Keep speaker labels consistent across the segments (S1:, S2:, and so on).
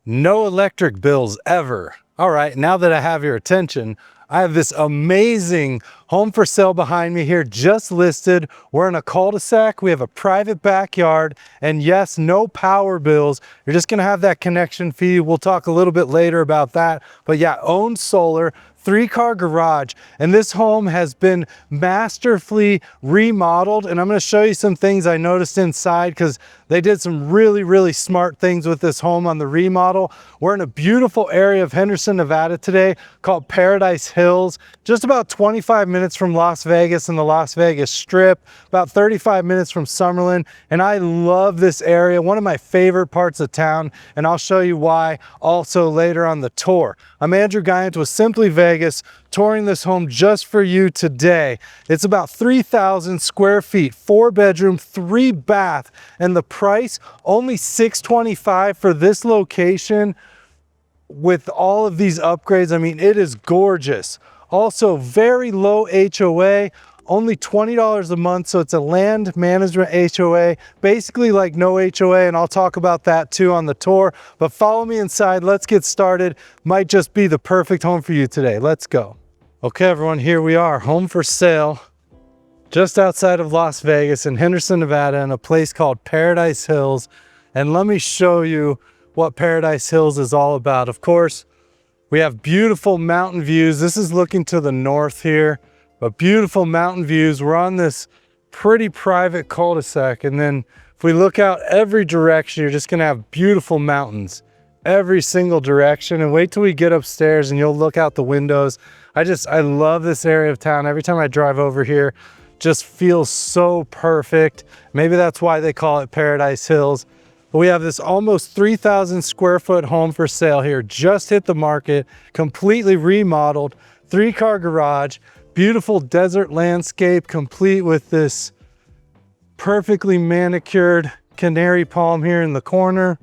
S1: No electric bills ever. All right, now that I have your attention, I have this amazing home for sale behind me here, just listed. We're in a cul-de-sac. We have a private backyard, and yes, no power bills. You're just gonna have that connection fee. We'll talk a little bit later about that. But yeah, owned solar, 3-car garage, and this home has been masterfully remodeled. And I'm going to show you some things I noticed inside because they did some really smart things with this home on the remodel. We're in a beautiful area of Henderson, Nevada today called Paradise Hills, just about 25 minutes from Las Vegas and the Las Vegas Strip, about 35 minutes from Summerlin. And I love this area, one of my favorite parts of town, and I'll show you why also later on the tour. I'm Andrew Guiant with Simply Vegas, touring this home just for you today. It's about 3,000 square feet, 4-bedroom, 3-bath, and the price only $625 for this location with all of these upgrades. I mean, it is gorgeous. Also, very low HOA, only $20 a month, so it's a land management HOA, basically like no HOA, and I'll talk about that too on the tour. But follow me inside, let's get started. Might just be the perfect home for you today. Let's go. Okay, everyone, here we are, home for sale, just outside of Las Vegas in Henderson, Nevada, in a place called Paradise Hills. And let me show you what Paradise Hills is all about. Of course, we have beautiful mountain views. This is looking to the north here. But beautiful mountain views. We're on this pretty private cul-de-sac, and then if we look out every direction, you're just gonna have beautiful mountains every single direction. And wait till we get upstairs and you'll look out the windows. I love this area of town. Every time I drive over here, just feels so perfect. Maybe that's why they call it Paradise Hills. But we have this almost 3,000 square foot home for sale here, just hit the market, completely remodeled, 3-car garage. Beautiful desert landscape, complete with this perfectly manicured canary palm here in the corner.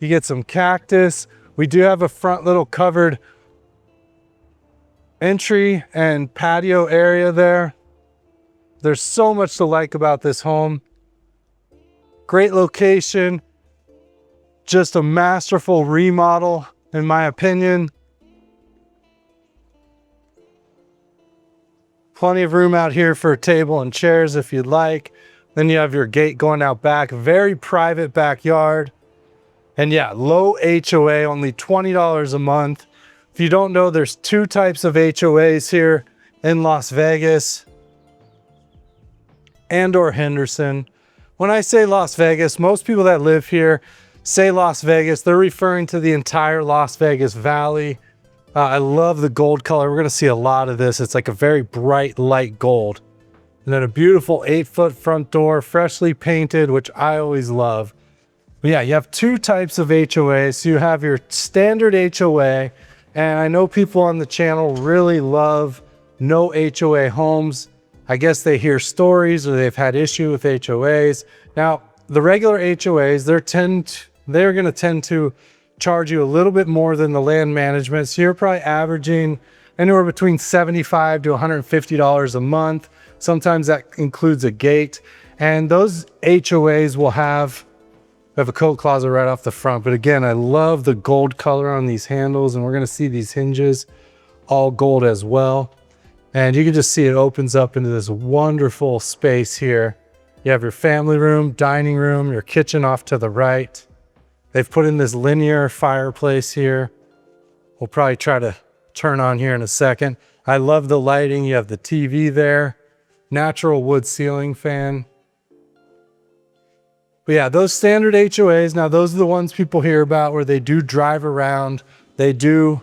S1: You get some cactus. We do have a front little covered entry and patio area there. There's so much to like about this home. Great location. Just a masterful remodel, in my opinion. Plenty of room out here for a table and chairs if you'd like. Then you have your gate going out back. Very private backyard. And yeah, low HOA, only $20 a month. If you don't know, there's 2 types of HOAs here in Las Vegas and or Henderson. When I say Las Vegas, most people that live here say Las Vegas. They're referring to the entire Las Vegas Valley. I love the gold color. We're gonna see a lot of this. It's like a very bright light gold. And then a beautiful 8-foot front door, freshly painted, which I always love. But yeah, you have 2 types of HOAs. So you have your standard HOA, and I know people on the channel really love no HOA homes. I guess they hear stories or they've had issue with HOAs. Now, the regular HOAs, they're gonna tend to charge you a little bit more than the land management. So you're probably averaging anywhere between $75 to $150 a month. Sometimes that includes a gate. And those HOAs will have a coat closet right off the front. But again, I love the gold color on these handles, and we're gonna see these hinges all gold as well. And you can just see it opens up into this wonderful space here. You have your family room, dining room, your kitchen off to the right. They've put in this linear fireplace here. We'll probably try to turn on here in a second. I love the lighting. You have the TV there, natural wood ceiling fan. But yeah, those standard HOAs, now those are the ones people hear about where they do drive around. They do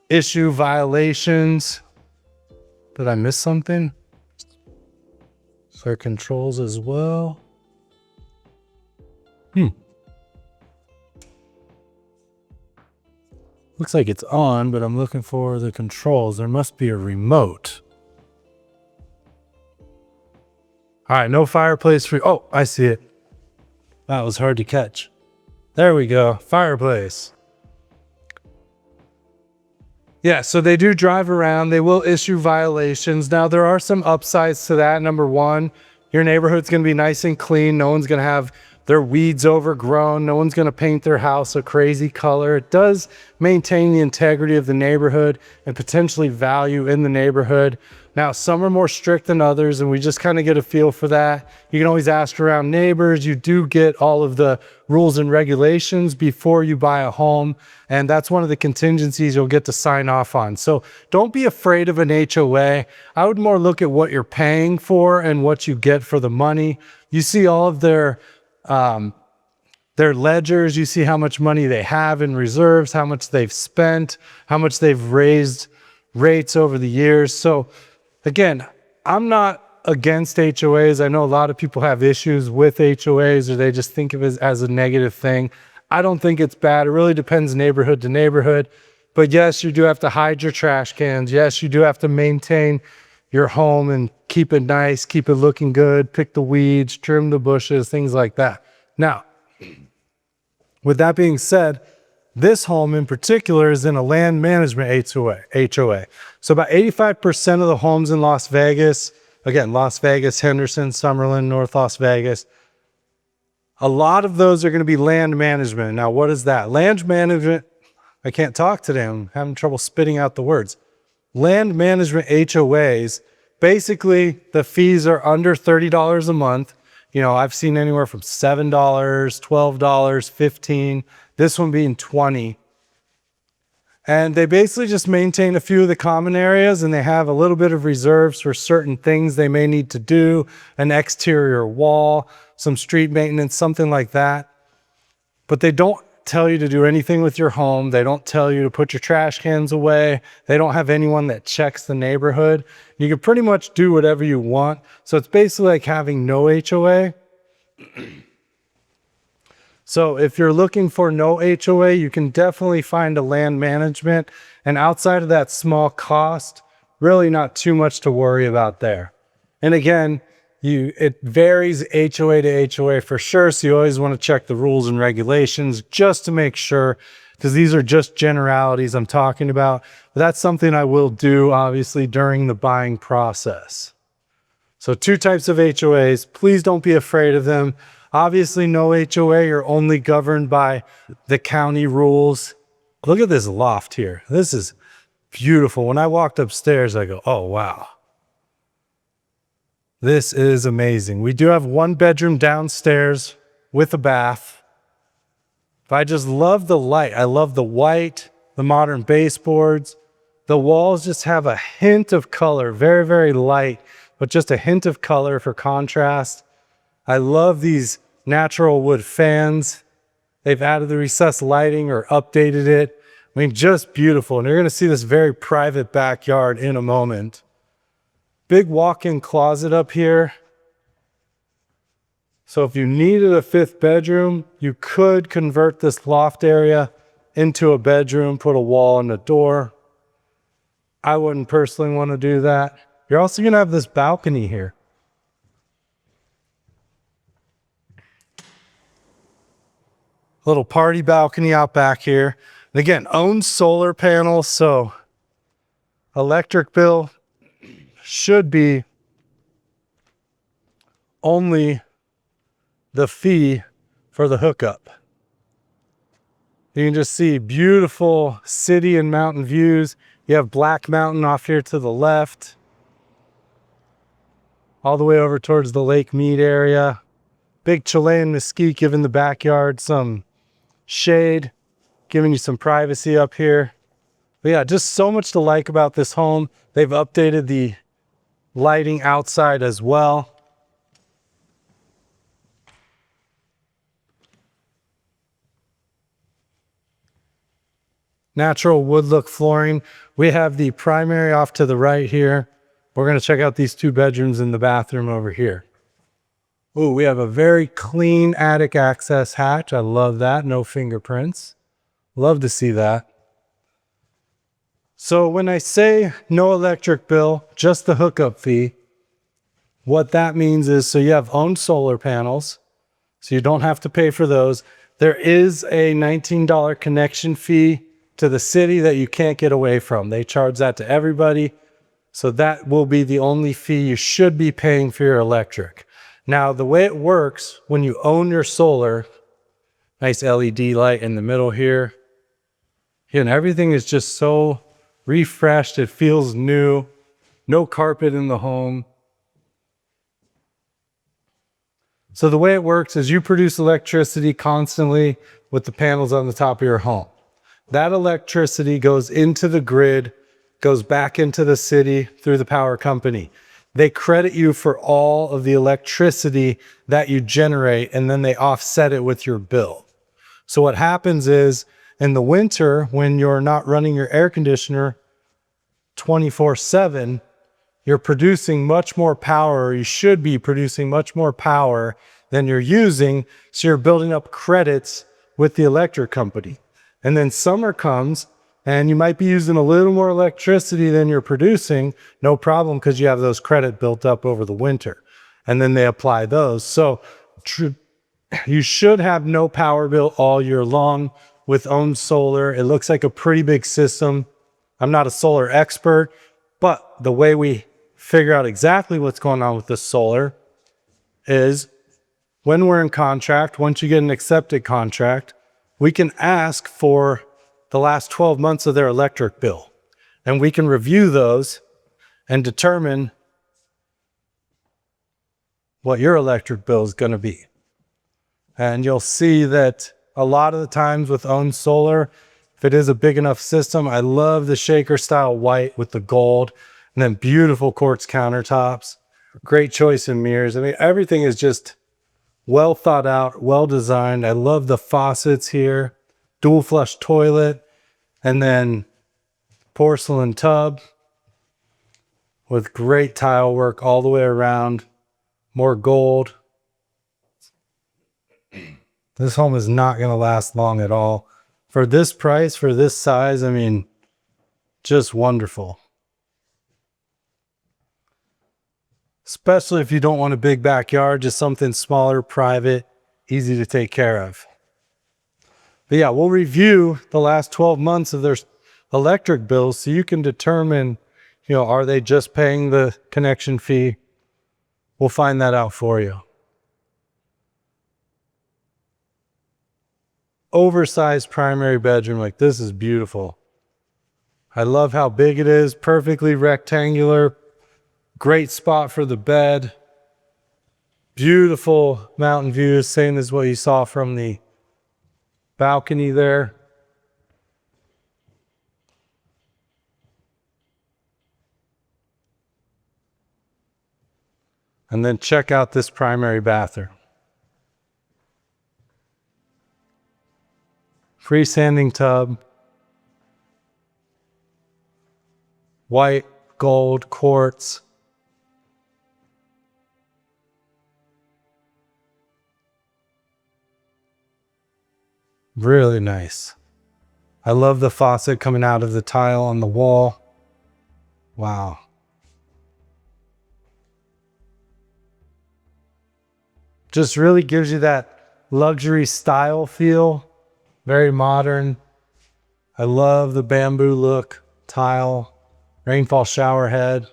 S1: issue violations. Did I miss something? Their controls as well. Looks like it's on, but I'm looking for the controls. There must be a remote. All right, no fireplace for, oh, I see it. That was hard to catch. There we go, fireplace. Yeah, so they do drive around. They will issue violations. Now, there are some upsides to that. Number one, your neighborhood's gonna be nice and clean. No one's gonna have their weeds overgrown. No one's gonna paint their house a crazy color. It does maintain the integrity of the neighborhood and potentially value in the neighborhood. Now, some are more strict than others, and we just kind of get a feel for that. You can always ask around neighbors. You do get all of the rules and regulations before you buy a home, and that's one of the contingencies you'll get to sign off on. So don't be afraid of an HOA. I would more look at what you're paying for and what you get for the money. You see all of their ledgers, you see how much money they have in reserves, how much they've spent, how much they've raised rates over the years. So again, I'm not against HOAs. I know a lot of people have issues with HOAs, or they just think of it as a negative thing. I don't think it's bad. It really depends neighborhood to neighborhood. But yes, you do have to hide your trash cans. Yes, you do have to maintain your home and keep it nice, keep it looking good, pick the weeds, trim the bushes, things like that. Now, with that being said, this home in particular is in a land management HOA. So about 85% of the homes in Las Vegas, again, Las Vegas, Henderson, Summerlin, North Las Vegas, a lot of those are going to be land management. Now, what is that? Land management, I can't talk today. I'm having trouble spitting out the words. Land management HOAs, basically the fees are under $30 a month. You know, I've seen anywhere from $7, $12, $15, this one being $20. And they basically just maintain a few of the common areas, and they have a little bit of reserves for certain things they may need to do, an exterior wall, some street maintenance, something like that. But they don't tell you to do anything with your home. They don't tell you to put your trash cans away. They don't have anyone that checks the neighborhood. You can pretty much do whatever you want. So it's basically like having no HOA. So if you're looking for no HOA, you can definitely find a land management. And outside of that small cost, really not too much to worry about there. And again, it varies HOA to HOA for sure. So you always want to check the rules and regulations just to make sure, because these are just generalities I'm talking about. But that's something I will do obviously during the buying process. So two types of HOAs, please don't be afraid of them. Obviously no HOA, you're only governed by the county rules. Look at this loft here. This is beautiful. When I walked upstairs, I go, oh wow. This is amazing. We do have one bedroom downstairs with a bath. But I just love the light. I love the white, the modern baseboards. The walls just have a hint of color, very, very light, but just a hint of color for contrast. I love these natural wood fans. They've added the recessed lighting or updated it. I mean, just beautiful. And you're going to see this very private backyard in a moment. Big walk-in closet up here. So if you needed a fifth bedroom, you could convert this loft area into a bedroom, put a wall and a door. I wouldn't personally want to do that. You're also going to have this balcony here. Little party balcony out back here. And again, owns solar panels, so electric bill should be only the fee for the hookup. You can just see beautiful city and mountain views. You have Black Mountain off here to the left, all the way over towards the Lake Mead area. Big Chilean mesquite giving the backyard some shade, giving you some privacy up here. But yeah, just so much to like about this home. They've updated the lighting outside as well. Natural wood look flooring. We have the primary off to the right here. We're going to check out these two bedrooms in the bathroom over here. Ooh, we have a very clean attic access hatch. I love that. No fingerprints. Love to see that. So when I say no electric bill, just the hookup fee, what that means is, so you have owned solar panels, so you don't have to pay for those. There is a $19 connection fee to the city that you can't get away from. They charge that to everybody. So that will be the only fee you should be paying for your electric. Now, the way it works when you own your solar, nice LED light in the middle here, and everything is just so refreshed. It feels new. No carpet in the home. So the way it works is you produce electricity constantly with the panels on the top of your home. That electricity goes into the grid, goes back into the city through the power company. They credit you for all of the electricity that you generate, and then they offset it with your bill. So what happens is in the winter, when you're not running your air conditioner 24/7, you're producing much more power, or you should be producing much more power than you're using. So you're building up credits with the electric company. And then summer comes and you might be using a little more electricity than you're producing. No problem, because you have those credit built up over the winter. And then they apply those. So you should have no power bill all year long with owned solar. It looks like a pretty big system. I'm not a solar expert, but the way we figure out exactly what's going on with the solar is when we're in contract, once you get an accepted contract, we can ask for the last 12 months of their electric bill. And we can review those and determine what your electric bill is going to be. And you'll see that a lot of the times with owned solar, if it is a big enough system, I love the shaker style white with the gold, and then beautiful quartz countertops. Great choice in mirrors. I mean, everything is just well thought out, well designed. I love the faucets here, dual flush toilet, and then porcelain tub with great tile work all the way around, more gold. This home is not going to last long at all. For this price, for this size, I mean, just wonderful. Especially if you don't want a big backyard, just something smaller, private, easy to take care of. But yeah, we'll review the last 12 months of their electric bills so you can determine, are they just paying the connection fee? We'll find that out for you. Oversized primary bedroom, like this is beautiful. I love how big it is, perfectly rectangular, great spot for the bed. Beautiful mountain views, same as what you saw from the balcony there. And then check out this primary bathroom. Freestanding tub, white, gold, quartz. Really nice. I love the faucet coming out of the tile on the wall. Wow. Just really gives you that luxury style feel. Very modern. I love the bamboo look, tile, rainfall shower head.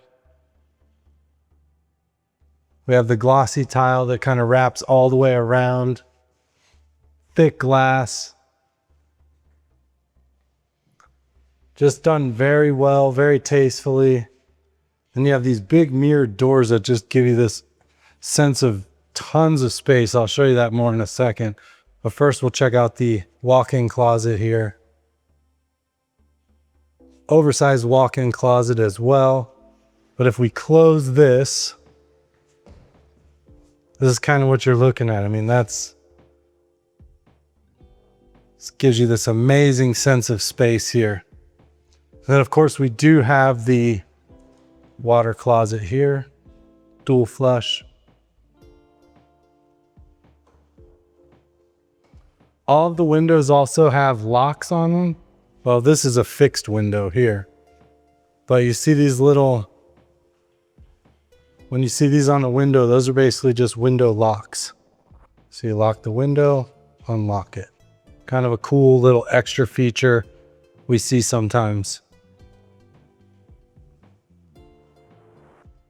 S1: We have the glossy tile that kind of wraps all the way around. Thick glass. Just done very well, very tastefully. And you have these big mirrored doors that just give you this sense of tons of space. I'll show you that more in a second. But first we'll check out the walk-in closet here. Oversized walk-in closet as well. But if we close this is kind of what you're looking at. I mean, this gives you this amazing sense of space here. And then of course we do have the water closet here, dual flush. All of the windows also have locks on them. Well, this is a fixed window here. But you see these little, when you see these on the window, those are basically just window locks. So you lock the window, unlock it. Kind of a cool little extra feature we see sometimes.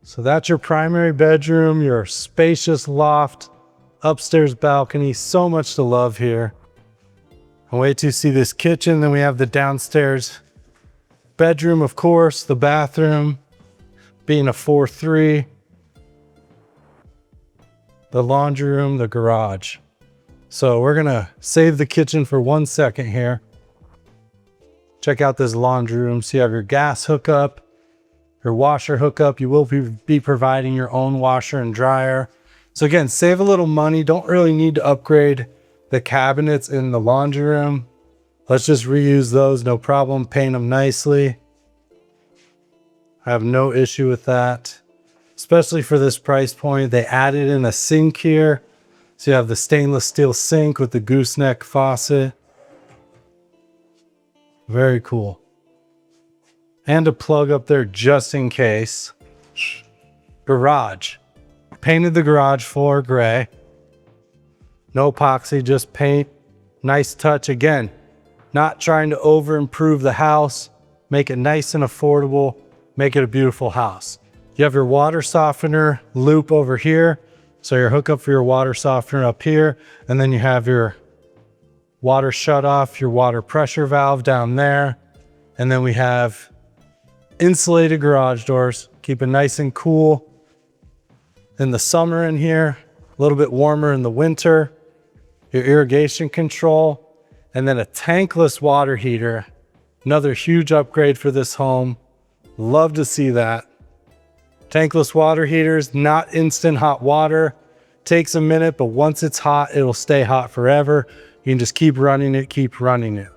S1: So that's your primary bedroom, your spacious loft, upstairs balcony, so much to love here. And wait to see this kitchen. Then we have the downstairs bedroom, of course, the bathroom being a 4-3, the laundry room, the garage. So we're gonna save the kitchen for 1 second here. Check out this laundry room. So you have your gas hookup, your washer hookup. You will be providing your own washer and dryer. So again, save a little money. Don't really need to upgrade the cabinets in the laundry room. Let's just reuse those, no problem. Paint them nicely. I have no issue with that, especially for this price point. They added in a sink here. So you have the stainless steel sink with the gooseneck faucet. Very cool. And a plug up there just in case. Garage. Painted the garage floor gray. No epoxy, just paint. Nice touch. Again, not trying to over improve the house. Make it nice and affordable. Make it a beautiful house. You have your water softener loop over here. So your hookup for your water softener up here. And then you have your water shut off, your water pressure valve down there. And then we have insulated garage doors. Keep it nice and cool in the summer in here. A little bit warmer in the winter. Your irrigation control. And then a tankless water heater. Another huge upgrade for this home. Love to see that. Tankless water heaters, not instant hot water. Takes a minute, but once it's hot, it'll stay hot forever. You can just keep running it, keep running it.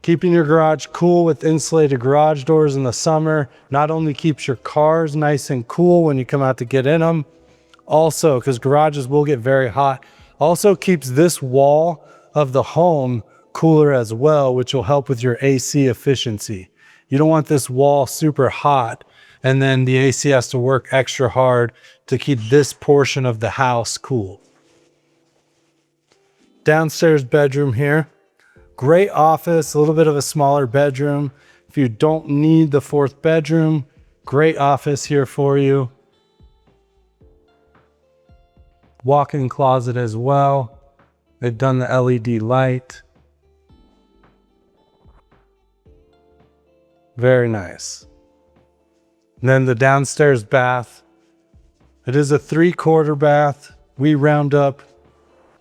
S1: Keeping your garage cool with insulated garage doors in the summer not only keeps your cars nice and cool when you come out to get in them, also, because garages will get very hot, also keeps this wall of the home cooler as well, which will help with your AC efficiency. You don't want this wall super hot and then the AC has to work extra hard to keep this portion of the house cool. Downstairs bedroom here. Great office, a little bit of a smaller bedroom. If you don't need the 4th bedroom, great office here for you. Walk-in closet as well. They've done the LED light. Very nice. And then the downstairs bath. It is a 3/4 bath. We round up,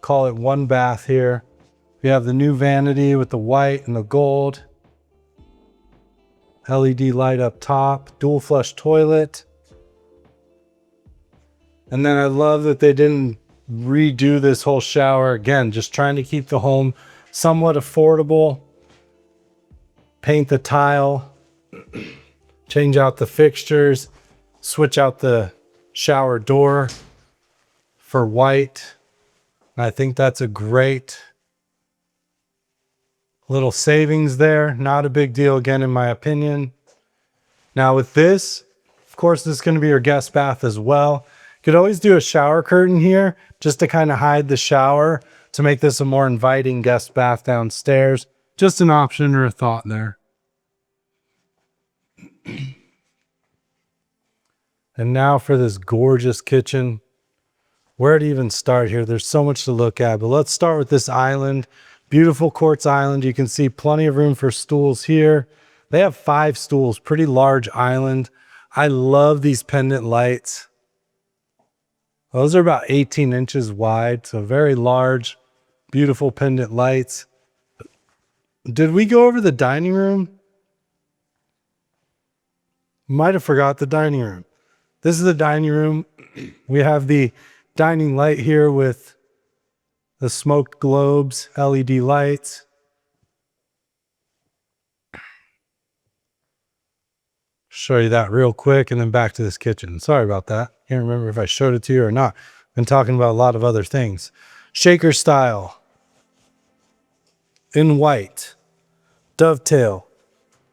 S1: call it 1 bath here. We have the new vanity with the white and the gold. LED light up top, dual flush toilet. And then I love that they didn't redo this whole shower. Again, just trying to keep the home somewhat affordable. Paint the tile, change out the fixtures, switch out the shower door for white. And I think that's a great little savings there. Not a big deal, again, in my opinion. Now with this, of course, this is going to be your guest bath as well. You could always do a shower curtain here just to kind of hide the shower to make this a more inviting guest bath downstairs. Just an option or a thought there. And now for this gorgeous kitchen. Where to even start here? There's so much to look at, but let's start with this island. Beautiful quartz island. You can see plenty of room for stools here. They have 5 stools, pretty large island. I love these pendant lights. Those are about 18 inches wide, so very large, beautiful pendant lights. Did we go over the dining room? Might have forgot the dining room. This is the dining room. We have the dining light here with the smoked globes, LED lights. Show you that real quick and then back to this kitchen. Sorry about that. Can't remember if I showed it to you or not. Been talking about a lot of other things. Shaker style. In white. Dovetail.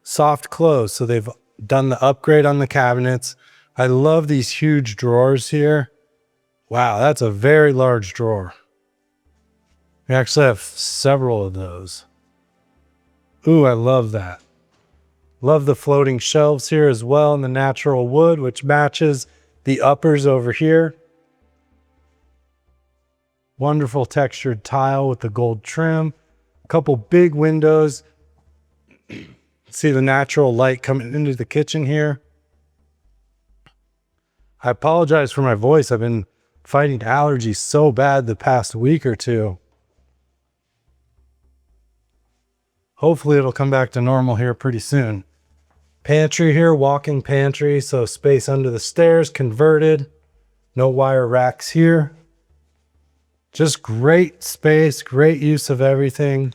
S1: Soft close. So they've done the upgrade on the cabinets. I love these huge drawers here. Wow, that's a very large drawer. We actually have several of those. Ooh, I love that. Love the floating shelves here as well in the natural wood, which matches the uppers over here. Wonderful textured tile with the gold trim. A couple big windows. See the natural light coming into the kitchen here. I apologize for my voice. I've been fighting allergies so bad the past week or two. Hopefully it'll come back to normal here pretty soon. Pantry here, walk-in pantry, so space under the stairs, converted. No wire racks here. Just great space, great use of everything.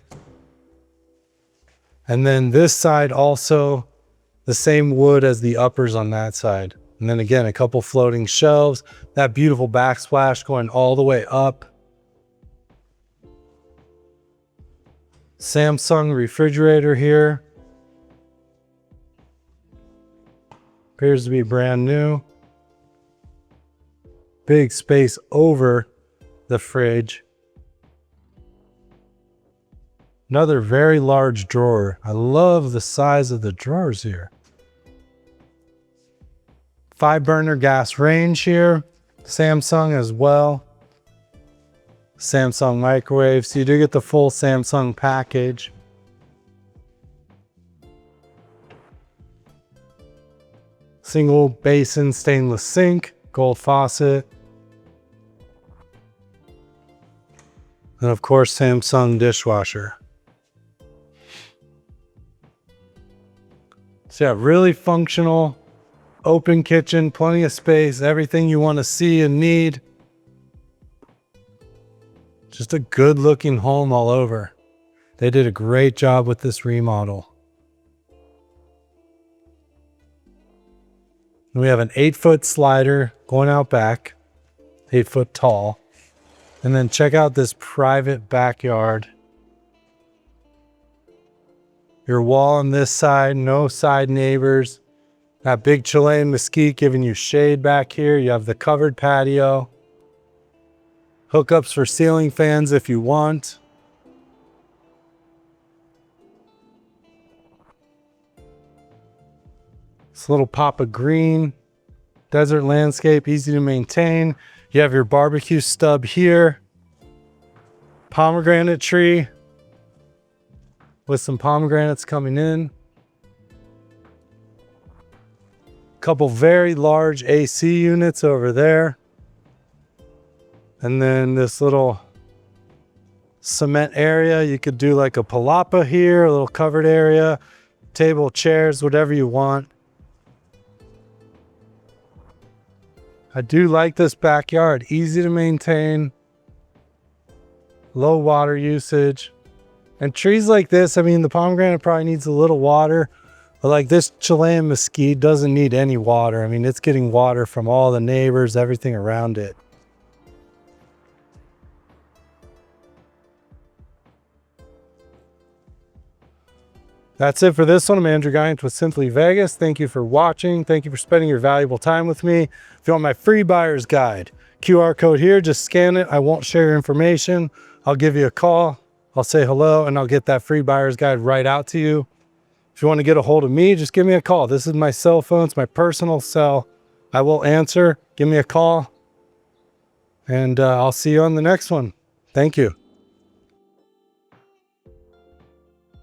S1: And then this side also the same wood as the uppers on that side. And then again, a couple floating shelves, that beautiful backsplash going all the way up. Samsung refrigerator here. Appears to be brand new. Big space over the fridge. Another very large drawer. I love the size of the drawers here. 5-burner gas range here. Samsung as well. Samsung microwave. So you do get the full Samsung package. Single basin stainless sink, gold faucet. And of course, Samsung dishwasher. So yeah, really functional, open kitchen, plenty of space, everything you want to see and need. Just a good looking home all over. They did a great job with this remodel. We have an 8-foot slider going out back, 8 foot tall. And then check out this private backyard. Your wall on this side, no side neighbors. That big Chilean mesquite giving you shade back here. You have the covered patio. Hookups for ceiling fans if you want. This little pop of green. Desert landscape, easy to maintain. You have your barbecue stub here. Pomegranate tree with some pomegranates coming in. Couple very large AC units over there. And then this little cement area. You could do like a palapa here, a little covered area, table, chairs, whatever you want. I do like this backyard, easy to maintain, low water usage. And trees like this, I mean, the pomegranate probably needs a little water, but like this Chilean mesquite doesn't need any water. I mean, it's getting water from all the neighbors, everything around it. That's it for this one. I'm Andrew Guiant with Simply Vegas. Thank you for watching. Thank you for spending your valuable time with me. If you want my free buyer's guide, QR code here, just scan it. I won't share your information. I'll give you a call. I'll say hello and I'll get that free buyer's guide right out to you. If you want to get a hold of me, just give me a call. This is my cell phone. It's my personal cell. I will answer. Give me a call and I'll see you on the next one. Thank you.